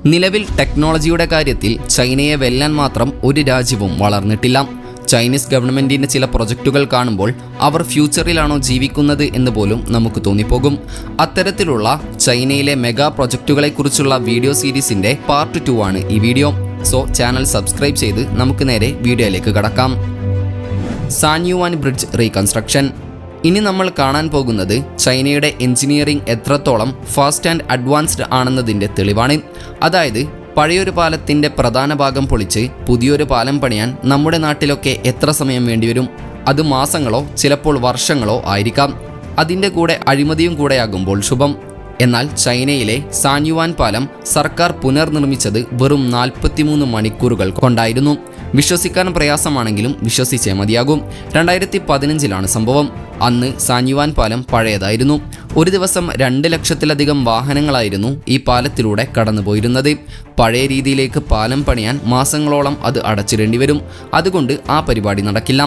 നിലവിൽ ടെക്നോളജിയുടെ കാര്യത്തിൽ ചൈനയെ വെല്ലാൻ മാത്രം ഒരു രാജ്യവും വളർന്നിട്ടില്ല. ചൈനീസ് ഗവൺമെൻറ്റിൻ്റെ ചില പ്രൊജക്റ്റുകൾ കാണുമ്പോൾ അവർ ഫ്യൂച്ചറിലാണോ ജീവിക്കുന്നത് എന്ന് പോലും നമുക്ക് തോന്നിപ്പോകും. അത്തരത്തിലുള്ള ചൈനയിലെ മെഗാ പ്രൊജക്റ്റുകളെക്കുറിച്ചുള്ള വീഡിയോ സീരീസിൻ്റെ പാർട്ട് 2 ആണ് ഈ വീഡിയോ. സോ ചാനൽ സബ്സ്ക്രൈബ് ചെയ്ത് നമുക്ക് നേരെ വീഡിയോയിലേക്ക് കടക്കാം. സാൻയുവാൻ ബ്രിഡ്ജ് റീകൺസ്ട്രക്ഷൻ. ഇനി നമ്മൾ കാണാൻ പോകുന്നത് ചൈനയുടെ എഞ്ചിനീയറിംഗ് എത്രത്തോളം ഫാസ്റ്റ് ആൻഡ് അഡ്വാൻസ്ഡ് ആണെന്നതിൻ്റെ തെളിവാണ്. അതായത് പഴയൊരു പാലത്തിൻ്റെ പ്രധാന ഭാഗം പൊളിച്ച് പുതിയൊരു പാലം പണിയാൻ നമ്മുടെ നാട്ടിലൊക്കെ എത്ര സമയം വേണ്ടിവരും? അത് മാസങ്ങളോ ചിലപ്പോൾ വർഷങ്ങളോ ആയിരിക്കാം. അതിൻ്റെ കൂടെ അഴിമതിയും കൂടെയാകുമ്പോൾ ശുഭം. എന്നാൽ ചൈനയിലെ സാൻയുവാൻ പാലം സർക്കാർ പുനർനിർമ്മിച്ചത് വെറും 43 മണിക്കൂറുകൾ കൊണ്ടായിരുന്നു. വിശ്വസിക്കാൻ പ്രയാസമാണെങ്കിലും വിശ്വസിച്ചേ മതിയാകും. 2015 സംഭവം. അന്ന് സാൻയുവാൻ പാലം പഴയതായിരുന്നു. ഒരു ദിവസം 2 ലക്ഷത്തിലധികം വാഹനങ്ങളായിരുന്നു ഈ പാലത്തിലൂടെ കടന്നുപോയിരുന്നത്. പഴയ രീതിയിലേക്ക് പാലം പണിയാൻ മാസങ്ങളോളം അത് അടച്ചിടേണ്ടി വരും. അതുകൊണ്ട് ആ പരിപാടി നടക്കില്ല.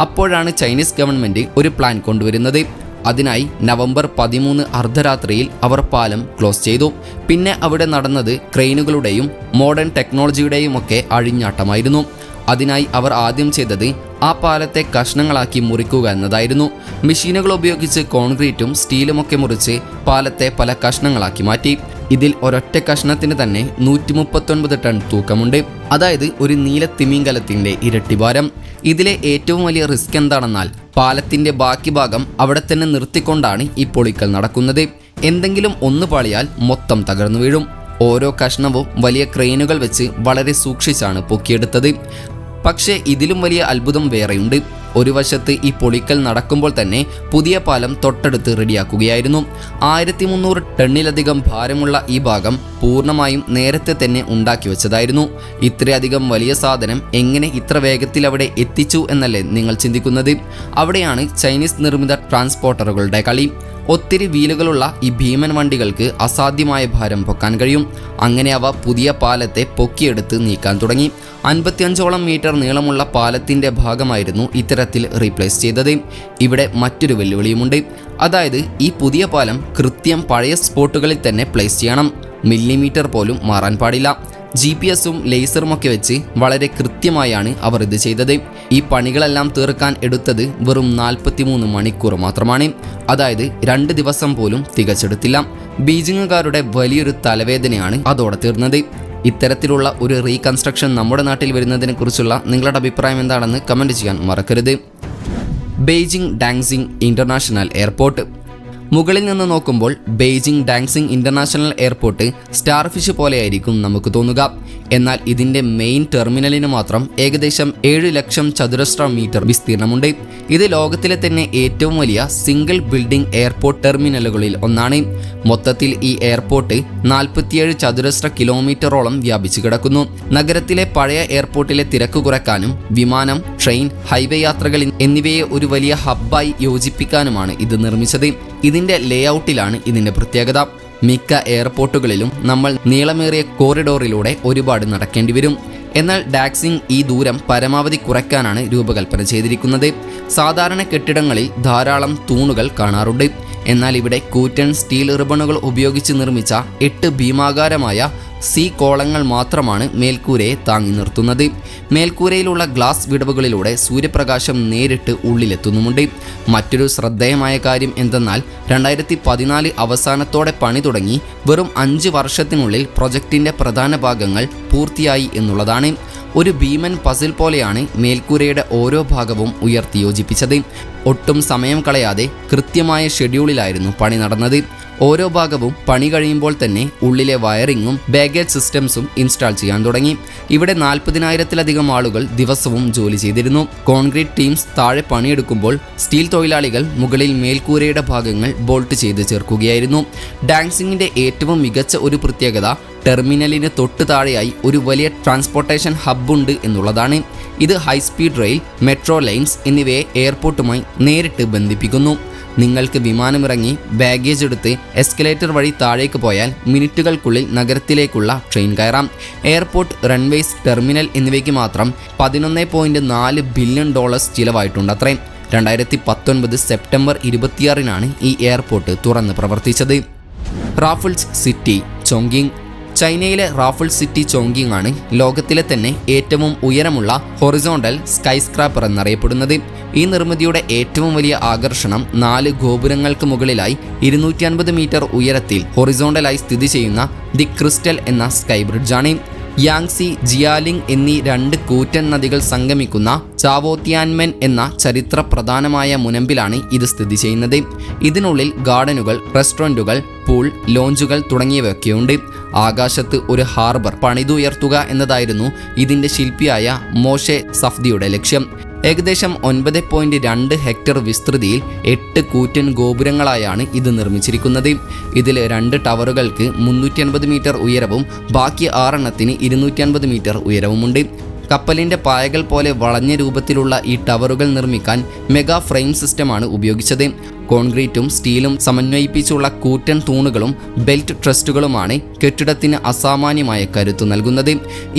അപ്പോഴാണ് ചൈനീസ് ഗവൺമെൻറ് ഒരു പ്ലാൻ കൊണ്ടുവരുന്നത്. അതിനായി നവംബർ 13 അർദ്ധരാത്രിയിൽ അവർ പാലം ക്ലോസ് ചെയ്തു. പിന്നെ അവിടെ നടന്നത് ക്രെയിനുകളുടെയും മോഡേൺ ടെക്നോളജിയുടെയും ഒക്കെ അഴിഞ്ഞാട്ടമായിരുന്നു. അതിനായി അവർ ആദ്യം ചെയ്തത് ആ പാലത്തെ കഷ്ണങ്ങളാക്കി മുറിക്കുക എന്നതായിരുന്നു. മെഷീനുകൾ ഉപയോഗിച്ച് കോൺക്രീറ്റും സ്റ്റീലുമൊക്കെ മുറിച്ച് പാലത്തെ പല കഷ്ണങ്ങളാക്കി മാറ്റി. ഇതിൽ ഒരൊറ്റ കഷ്ണത്തിന് തന്നെ 139 ടൺ തൂക്കമുണ്ട്. അതായത് ഒരു നീല തിമിംഗലത്തിൻ്റെ ഇരട്ടി ഭാരം. ഇതിലെ ഏറ്റവും വലിയ റിസ്ക് എന്താണെന്നാൽ പാലത്തിൻ്റെ ബാക്കി ഭാഗം അവിടെ തന്നെ നിർത്തിക്കൊണ്ടാണ് ഈ പൊളിക്കൽ നടക്കുന്നത്. എന്തെങ്കിലും ഒന്ന് പാളിയാൽ മൊത്തം തകർന്നു വീഴും. ഓരോ കഷ്ണവും വലിയ ക്രെയിനുകൾ വെച്ച് വളരെ സൂക്ഷിച്ചാണ് പൊക്കിയെടുത്തത്. പക്ഷേ ഇതിലും വലിയ അത്ഭുതം വേറെയുണ്ട്. ഒരു വശത്ത് ഈ പൊളിക്കൽ നടക്കുമ്പോൾ തന്നെ പുതിയ പാലം തൊട്ടടുത്ത് റെഡിയാക്കുകയായിരുന്നു. 1300 ടണ്ണിലധികം ഭാരമുള്ള ഈ ഭാഗം പൂർണ്ണമായും നേരത്തെ തന്നെ ഉണ്ടാക്കി വെച്ചതായിരുന്നു. ഇത്രയധികം വലിയ സാധനം എങ്ങനെ ഇത്ര വേഗത്തിൽ അവിടെ എത്തിച്ചു എന്നല്ലേ നിങ്ങൾ ചിന്തിക്കുന്നത്? അവിടെയാണ് ചൈനീസ് നിർമ്മിത ട്രാൻസ്പോർട്ടറുകളുടെ കളി. ഒത്തിരി വീലുകളുള്ള ഈ ഭീമൻ വണ്ടികൾക്ക് അസാധ്യമായ ഭാരം പൊക്കാൻ കഴിയും. അങ്ങനെ അവ പുതിയ പാലത്തെ പൊക്കിയെടുത്ത് നീക്കാൻ തുടങ്ങി. 55ഓളം മീറ്റർ നീളമുള്ള പാലത്തിൻ്റെ ഭാഗമായിരുന്നു ഇത്തരത്തിൽ റീപ്ലേസ് ചെയ്തത്. ഇവിടെ മറ്റൊരു വെല്ലുവിളിയുമുണ്ട്. അതായത് ഈ പുതിയ പാലം കൃത്യം പഴയ സ്പോട്ടുകളിൽ തന്നെ പ്ലേസ് ചെയ്യണം. മില്ലിമീറ്റർ പോലും മാറാൻ പാടില്ല. GPS-ഉം ലേസറുമൊക്കെ വെച്ച് വളരെ കൃത്യമായാണ് അവർ ഇത് ചെയ്തത്. ഈ പണികളെല്ലാം തീർക്കാൻ എടുത്തത് വെറും 43 മണിക്കൂർ മാത്രമാണ്. അതായത് 2 ദിവസം പോലും തികച്ചെടുത്തില്ല. ബീജിംഗുകാരുടെ വലിയൊരു തലവേദനയാണ് അതോടെ തീർന്നത്. ഇത്തരത്തിലുള്ള ഒരു റീകൺസ്ട്രക്ഷൻ നമ്മുടെ നാട്ടിൽ വരുന്നതിനെക്കുറിച്ചുള്ള നിങ്ങളുടെ അഭിപ്രായം എന്താണെന്ന് കമൻറ്റ് ചെയ്യാൻ മറക്കരുത്. Beijing Daxing international airport. മുകളിൽ നിന്ന് നോക്കുമ്പോൾ Beijing Daxing international airport starfish പോലെയായിരിക്കും നമുക്ക് തോന്നുക. എന്നാൽ ഇതിൻ്റെ മെയിൻ ടെർമിനലിന് മാത്രം ഏകദേശം 7 ലക്ഷം ചതുരശ്ര മീറ്റർ വിസ്തീർണമുണ്ട്. ഇത് ലോകത്തിലെ തന്നെ ഏറ്റവും വലിയ സിംഗിൾ ബിൽഡിംഗ് എയർപോർട്ട് ടെർമിനലുകളിൽ ഒന്നാണ്. മൊത്തത്തിൽ ഈ എയർപോർട്ട് 47 ചതുരശ്ര കിലോമീറ്ററോളം വ്യാപിച്ചു കിടക്കുന്നു. നഗരത്തിലെ പഴയ എയർപോർട്ടിലെ തിരക്ക് കുറയ്ക്കാനും വിമാനം, ട്രെയിൻ, ഹൈവേ യാത്രകൾ എന്നിവയെ ഒരു വലിയ ഹബ്ബായി യോജിപ്പിക്കാനുമാണ് ഇത് നിർമ്മിച്ചത്. ഇതിൻ്റെ ലേഔട്ടിലാണ് ഇതിൻ്റെ പ്രത്യേകത. മിക്ക എയർപോർട്ടുകളിലും നമ്മൾ നീളമേറിയ കോറിഡോറിലൂടെ ഒരുപാട് നടക്കേണ്ടി വരും. എന്നാൽ ഡാക്സിംഗ് ഈ ദൂരം പരമാവധി കുറയ്ക്കാനാണ് രൂപകൽപ്പന ചെയ്തിരിക്കുന്നത്. സാധാരണ കെട്ടിടങ്ങളിൽ ധാരാളം തൂണുകൾ കാണാറുണ്ട്. എന്നാൽ ഇവിടെ കൂറ്റൻ സ്റ്റീൽ റിബണുകൾ ഉപയോഗിച്ച് നിർമ്മിച്ച 8 ഭീമാകാരമായ കോളങ്ങൾ മാത്രമാണ് മേൽക്കൂരയെ താങ്ങി നിർത്തുന്നത്. മേൽക്കൂരയിലുള്ള ഗ്ലാസ് വിടവുകളിലൂടെ സൂര്യപ്രകാശം നേരിട്ട് ഉള്ളിലെത്തുന്നുമുണ്ട്. മറ്റൊരു ശ്രദ്ധേയമായ കാര്യം എന്തെന്നാൽ 2014 അവസാനത്തോടെ പണി തുടങ്ങി വെറും 5 വർഷത്തിനുള്ളിൽ പ്രൊജക്റ്റിൻ്റെ പ്രധാന ഭാഗങ്ങൾ പൂർത്തിയായി എന്നുള്ളതാണ്. ഒരു ഭീമൻ പസിൽ പോലെയാണ് മേൽക്കൂരയുടെ ഓരോ ഭാഗവും ഉയർത്തി യോജിപ്പിച്ചത്. ഒട്ടും സമയം കളയാതെ കൃത്യമായ ഷെഡ്യൂളിലായിരുന്നു പണി നടന്നത്. ഓരോ ഭാഗവും പണി കഴിയുമ്പോൾ തന്നെ ഉള്ളിലെ വയറിങ്ങും ബാഗേജ് സിസ്റ്റംസും ഇൻസ്റ്റാൾ ചെയ്യാൻ തുടങ്ങി. ഇവിടെ 40,000-ലധികം ആളുകൾ ദിവസവും ജോലി ചെയ്തിരുന്നു. കോൺക്രീറ്റ് ടീംസ് താഴെ പണിയെടുക്കുമ്പോൾ സ്റ്റീൽ തൊഴിലാളികൾ മുകളിൽ മേൽക്കൂരയുടെ ഭാഗങ്ങൾ ബോൾട്ട് ചെയ്ത് ചേർക്കുകയായിരുന്നു. ഡാങ്സിങ്ങിൻ്റെ ഏറ്റവും മികച്ച ഒരു പ്രത്യേകത ടെർമിനലിന് തൊട്ട് താഴെയായി ഒരു വലിയ ട്രാൻസ്പോർട്ടേഷൻ ഹബ്ബുണ്ട് എന്നുള്ളതാണ്. ഇത് ഹൈസ്പീഡ് റെയിൽ, മെട്രോ ലൈൻസ് എന്നിവയെ എയർപോർട്ടുമായി നേരിട്ട് ബന്ധിപ്പിക്കുന്നു. നിങ്ങൾക്ക് വിമാനമിറങ്ങി ബാഗേജ് എടുത്ത് എസ്കലേറ്റർ വഴി താഴേക്ക് പോയാൽ മിനിറ്റുകൾക്കുള്ളിൽ നഗരത്തിലേക്കുള്ള ട്രെയിൻ കയറാം. എയർപോർട്ട്, റൺവേസ്, ടെർമിനൽ എന്നിവയ്ക്ക് മാത്രം $11.4 ബില്യൺ ചിലവായിട്ടുണ്ടത്രേ. 2019 സെപ്റ്റംബർ 26 ഈ എയർപോർട്ട് തുറന്ന് പ്രവർത്തിച്ചത്. Raffles City, Chongqing. ചൈനയിലെ റാഫിൾ സിറ്റി ചോങ്കിങ് ആണ് ലോകത്തിലെ തന്നെ ഏറ്റവും ഉയരമുള്ള ഹൊറിസോണ്ടൽ സ്കൈസ്ക്രാപ്പർ എന്നറിയപ്പെടുന്നത്. ഈ നിർമ്മിതിയുടെ ഏറ്റവും വലിയ ആകർഷണം 4 ഗോപുരങ്ങൾക്ക് മുകളിലായി 250 മീറ്റർ ഉയരത്തിൽ ഹൊറിസോണ്ടലായി സ്ഥിതി ചെയ്യുന്ന ദി ക്രിസ്റ്റൽ എന്ന സ്കൈ ബ്രിഡ്ജാണ്. യാങ്സി, ജിയാലിംഗ് എന്നീ 2 കൂറ്റൻ നദികൾ സംഗമിക്കുന്ന ചാവോത്തിയാൻമെൻ എന്ന ചരിത്ര പ്രധാനമായ മുനമ്പിലാണ് ഇത് സ്ഥിതി ചെയ്യുന്നത്. ഇതിനുള്ളിൽ ഗാർഡനുകൾ, റെസ്റ്റോറൻറ്റുകൾ, പൂൾ, ലോഞ്ചുകൾ തുടങ്ങിയവയൊക്കെയുണ്ട്. ആകാശത്ത് ഒരു ഹാർബർ പണിതുയർത്തുക എന്നതായിരുന്നു ഇതിൻ്റെ ശില്പിയായ മോഷെ സഫ്ദിയുടെ ലക്ഷ്യം. ഏകദേശം 9.2 ഹെക്ടർ വിസ്തൃതിയിൽ 8 കൂറ്റൻ ഗോപുരങ്ങളായാണ് ഇത് നിർമ്മിച്ചിരിക്കുന്നത്. ഇതിൽ 2 ടവറുകൾക്ക് 350 മീറ്റർ ഉയരവും ബാക്കി 6 എണ്ണത്തിന് 250 മീറ്റർ ഉയരവുമുണ്ട്. കപ്പലിൻ്റെ പായകൾ പോലെ വളഞ്ഞ രൂപത്തിലുള്ള ഈ ടവറുകൾ നിർമ്മിക്കാൻ മെഗാ ഫ്രെയിം സിസ്റ്റമാണ് ഉപയോഗിച്ചത്. കോൺക്രീറ്റും സ്റ്റീലും സമന്വയിപ്പിച്ചുള്ള കൂറ്റൻ തൂണുകളും ബെൽറ്റ് ട്രസ്റ്റുകളുമാണ് കെട്ടിടത്തിന് അസാമാന്യമായ കരുത്തു നൽകുന്നത്.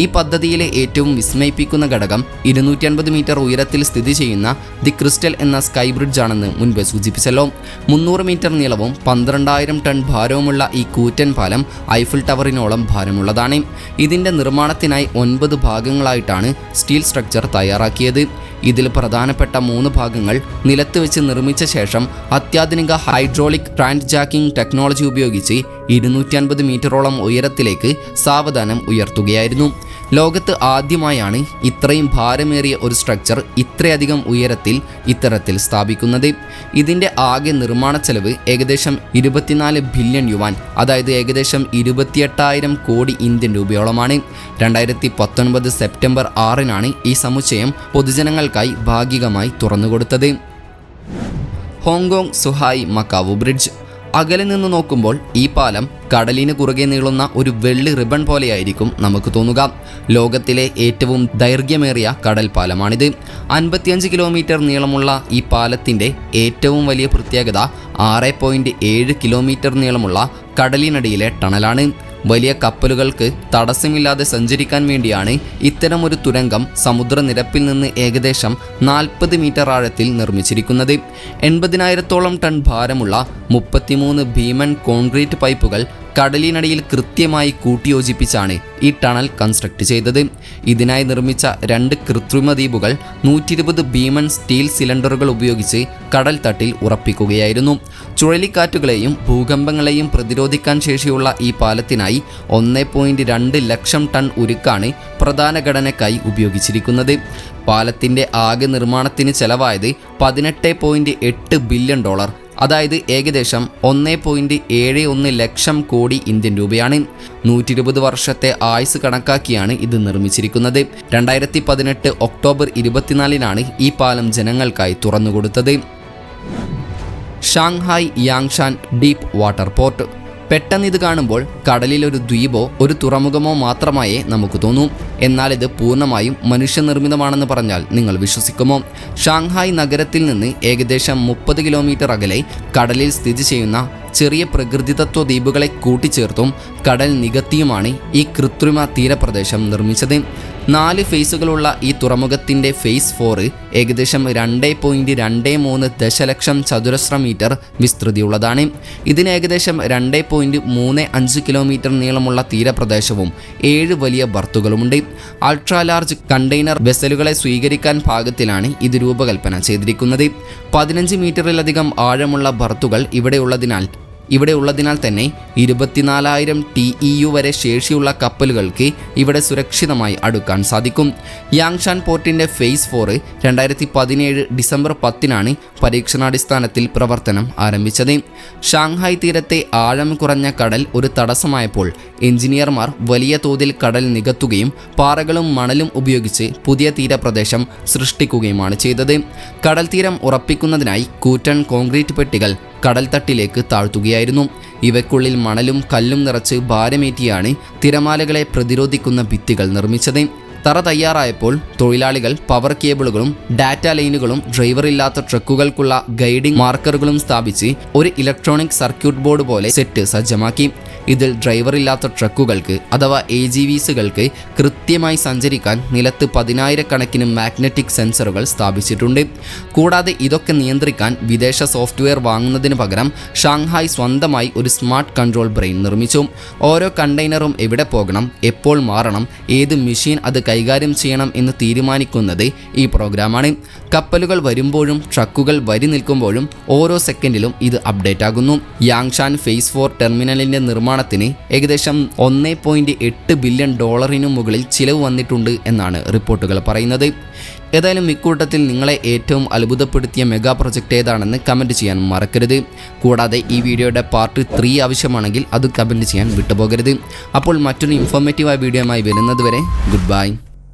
ഈ പദ്ധതിയിലെ ഏറ്റവും വിസ്മയിപ്പിക്കുന്ന ഘടകം 250 മീറ്റർ ഉയരത്തിൽ സ്ഥിതി ചെയ്യുന്ന ദി ക്രിസ്റ്റൽ എന്ന സ്കൈ ബ്രിഡ്ജ് ആണെന്ന് മുൻപ് സൂചിപ്പിച്ചല്ലോ. 300 മീറ്റർ നീളവും 12,000 ടൺ ഭാരവുമുള്ള ഈ കൂറ്റൻ പാലം ഐഫിൽ ടവറിനോളം ഭാരമുള്ളതാണ്. ഇതിൻ്റെ നിർമ്മാണത്തിനായി 9 ഭാഗങ്ങളായിട്ടാണ് സ്റ്റീൽ സ്ട്രക്ചർ തയ്യാറാക്കിയത്. ഇതിൽ പ്രധാനപ്പെട്ട 3 ഭാഗങ്ങൾ നിലത്ത് വെച്ച് നിർമ്മിച്ച ശേഷം അത്യാധുനിക ഹൈഡ്രോളിക് ട്രാൻസ്ജാക്കിംഗ് ടെക്നോളജി ഉപയോഗിച്ച് 250 മീറ്ററോളം ഉയരത്തിലേക്ക് സാവധാനം ഉയർത്തുകയായിരുന്നു. ലോകത്ത് ആദ്യമായാണ് ഇത്രയും ഭാരമേറിയ ഒരു സ്ട്രക്ചർ ഇത്രയധികം ഉയരത്തിൽ ഇത്തരത്തിൽ സ്ഥാപിക്കുന്നത്. ഇതിൻ്റെ ആകെ നിർമ്മാണ ചെലവ് ഏകദേശം 24 ബില്യൺ യുവാൻ, അതായത് ഏകദേശം 28,000 കോടി ഇന്ത്യൻ രൂപയോളമാണ്. 2019 സെപ്റ്റംബർ 6-നാണ് ഈ സമുച്ചയം പൊതുജനങ്ങൾക്കായി ഭാഗികമായി തുറന്നുകൊടുത്തത്. Hong Kong Zhuhai Macau bridge. അകലെ നിന്ന് നോക്കുമ്പോൾ ഈ പാലം കടലിന് കുറുകെ നീളുന്ന ഒരു വെള്ളി റിബൺ പോലെയായിരിക്കും നമുക്ക് തോന്നുക. ലോകത്തിലെ ഏറ്റവും ദൈർഘ്യമേറിയ കടൽ പാലമാണിത്. 55 കിലോമീറ്റർ നീളമുള്ള ഈ പാലത്തിൻ്റെ ഏറ്റവും വലിയ പ്രത്യേകത 6.7 കിലോമീറ്റർ നീളമുള്ള കടലിനടിയിലെ ടണലാണ്. വലിയ കപ്പലുകൾക്ക് തടസ്സമില്ലാതെ സഞ്ചരിക്കാൻ വേണ്ടിയാണ് ഇത്തരമൊരു തുരങ്കം സമുദ്രനിരപ്പിൽ നിന്ന് ഏകദേശം 40 മീറ്റർ ആഴത്തിൽ നിർമ്മിച്ചിരിക്കുന്നത്. 80,000-ഓളം ടൺ ഭാരമുള്ള 33 ഭീമൻ കോൺക്രീറ്റ് പൈപ്പുകൾ കടലിനടിയിൽ കൃത്യമായി കൂട്ടിയോജിപ്പിച്ചാണ് ഈ ടണൽ കൺസ്ട്രക്ട് ചെയ്തത്. ഇതിനായി നിർമ്മിച്ച 2 കൃത്രിമ ദ്വീപുകൾ 120 ഭീമൻ സ്റ്റീൽ സിലിണ്ടറുകൾ ഉപയോഗിച്ച് കടൽ തട്ടിൽ ഉറപ്പിക്കുകയായിരുന്നു. ചുഴലിക്കാറ്റുകളെയും ഭൂകമ്പങ്ങളെയും പ്രതിരോധിക്കാൻ ശേഷിയുള്ള ഈ പാലത്തിനായി 1.2 ലക്ഷം ടൺ ഉരുക്കാണ് പ്രധാന ഘടനയ്ക്കായി ഉപയോഗിച്ചിരിക്കുന്നത്. പാലത്തിൻ്റെ ആകെ നിർമ്മാണത്തിന് ചെലവായത് $18.8 ബില്യൺ, അതായത് ഏകദേശം 1.71 ലക്ഷം കോടി ഇന്ത്യൻ രൂപയാണ്. 120 വർഷത്തെ ആയുസ് കണക്കാക്കിയാണ് ഇത് നിർമ്മിച്ചിരിക്കുന്നത്. 2018 ഒക്ടോബർ 24-നാണ് ഈ പാലം ജനങ്ങൾക്കായി തുറന്നുകൊടുത്തത്. Shanghai Yangshan deep water port. പെട്ടെന്ന് ഇത് കാണുമ്പോൾ കടലിലൊരു ദ്വീപോ ഒരു തുറമുഖമോ മാത്രമായേ നമുക്ക് തോന്നൂ. എന്നാൽ ഇത് പൂർണ്ണമായും മനുഷ്യനിർമ്മിതമാണെന്ന് പറഞ്ഞാൽ നിങ്ങൾ വിശ്വസിക്കുമോ? ഷാങ്ഹായ് നഗരത്തിൽ നിന്ന് ഏകദേശം 30 കിലോമീറ്റർ അകലെ കടലിൽ സ്ഥിതി ചെയ്യുന്ന ചെറിയ പ്രകൃതിതത്വ ദ്വീപുകളെ കൂട്ടിച്ചേർത്തും കടൽ നികത്തിയുമാണ് ഈ കൃത്രിമ തീരപ്രദേശം നിർമ്മിച്ചത്. 4 ഫേസുകളുള്ള ഈ തുറമുഖത്തിൻ്റെ ഫേസ് 4 ഏകദേശം 2.23 ദശലക്ഷം ചതുരശ്ര മീറ്റർ വിസ്തൃതിയുള്ളതാണ്. ഇതിന് ഏകദേശം 2.35 കിലോമീറ്റർ നീളമുള്ള തീരപ്രദേശവും 7 വലിയ ബർത്തുകളുമുണ്ട്. അൾട്രാ ലാർജ് കണ്ടെയ്നർ വെസലുകളെ സ്വീകരിക്കാൻ പാകത്തിലാണ് ഇത് രൂപകൽപ്പന ചെയ്തിരിക്കുന്നത്. 15 മീറ്ററിലധികം ആഴമുള്ള ബർത്തുകൾ ഇവിടെയുള്ളതിനാൽ തന്നെ 24,000 TEU വരെ ശേഷിയുള്ള കപ്പലുകൾക്ക് ഇവിടെ സുരക്ഷിതമായി അടുക്കാൻ സാധിക്കും. യാങ്ഷാൻ പോർട്ടിൻ്റെ ഫേസ് 4 2017 ഡിസംബർ 10-നാണ് പരീക്ഷണാടിസ്ഥാനത്തിൽ പ്രവർത്തനം ആരംഭിച്ചത്. ഷാങ്ഹായ് തീരത്തെ ആഴം കുറഞ്ഞ കടൽ ഒരു തടസ്സമായപ്പോൾ എഞ്ചിനീയർമാർ വലിയ തോതിൽ കടൽ നികത്തുകയും പാറകളും മണലും ഉപയോഗിച്ച് പുതിയ തീരപ്രദേശം സൃഷ്ടിക്കുകയുമാണ് ചെയ്തത്. കടൽ തീരം ഉറപ്പിക്കുന്നതിനായി കൂറ്റൻ കോൺക്രീറ്റ് പെട്ടികൾ കടൽ തട്ടിലേക്ക് താഴ്ത്തുകയായിരുന്നു. ഇവയ്ക്കുള്ളിൽ മണലും കല്ലും നിറച്ച് ഭാരമേറ്റിയാണ് തിരമാലകളെ പ്രതിരോധിക്കുന്ന ഭിത്തികൾ നിർമ്മിച്ചത്. തറ തയ്യാറായപ്പോൾ തൊഴിലാളികൾ പവർ കേബിളുകളും ഡാറ്റ ലൈനുകളും ഡ്രൈവറില്ലാത്ത ട്രക്കുകൾക്കുള്ള ഗൈഡിംഗ് മാർക്കറുകളും സ്ഥാപിച്ച് ഒരു ഇലക്ട്രോണിക് സർക്യൂട്ട് ബോർഡ് പോലെ സെറ്റ് സജ്ജമാക്കി. ഇതിൽ ഡ്രൈവറില്ലാത്ത ട്രക്കുകൾക്ക് അഥവാ AGVsകൾക്ക് കൃത്യമായി സഞ്ചരിക്കാൻ നിലത്ത് 10,000-കണക്കിന് മാഗ്നറ്റിക് സെൻസറുകൾ സ്ഥാപിച്ചിട്ടുണ്ട്. കൂടാതെ ഇതൊക്കെ നിയന്ത്രിക്കാൻ വിദേശ സോഫ്റ്റ്വെയർ വാങ്ങുന്നതിന് പകരം ഷാങ്ഹായ് സ്വന്തമായി ഒരു സ്മാർട്ട് കൺട്രോൾ ബ്രെയിൻ നിർമ്മിച്ചു. ഓരോ കണ്ടെയ്നറും എവിടെ പോകണം, എപ്പോൾ മാറണം, ഏത് മെഷീൻ അത് കൈകാര്യം ചെയ്യണം എന്ന് തീരുമാനിക്കുന്നത് ഈ പ്രോഗ്രാമാണ്. കപ്പലുകൾ വരുമ്പോഴും ട്രക്കുകൾ വരി നിൽക്കുമ്പോഴും ഓരോ സെക്കൻഡിലും ഇത് അപ്ഡേറ്റ് ആകുന്നു. യാങ്ഷാൻ ഫേസ് 4 ടെർമിനലിൻ്റെ നിർമ്മാണത്തിന് ഏകദേശം $1.8 ബില്യൺ മുകളിൽ ചിലവ് വന്നിട്ടുണ്ട് എന്നാണ് റിപ്പോർട്ടുകൾ പറയുന്നത്. ഏതായാലും ഇക്കൂട്ടത്തിൽ നിങ്ങളെ ഏറ്റവും അത്ഭുതപ്പെടുത്തിയ മെഗാ പ്രൊജക്റ്റ് ഏതാണെന്ന് കമൻറ്റ് ചെയ്യാൻ മറക്കരുത്. കൂടാതെ ഈ വീഡിയോയുടെ പാർട്ട് 3 ആവശ്യമാണെങ്കിൽ അത് കമൻറ്റ് ചെയ്യാൻ വിട്ടുപോകരുത്. അപ്പോൾ മറ്റൊരു ഇൻഫോർമേറ്റീവായ വീഡിയോയുമായി വരുന്നതുവരെ ഗുഡ് ബൈ.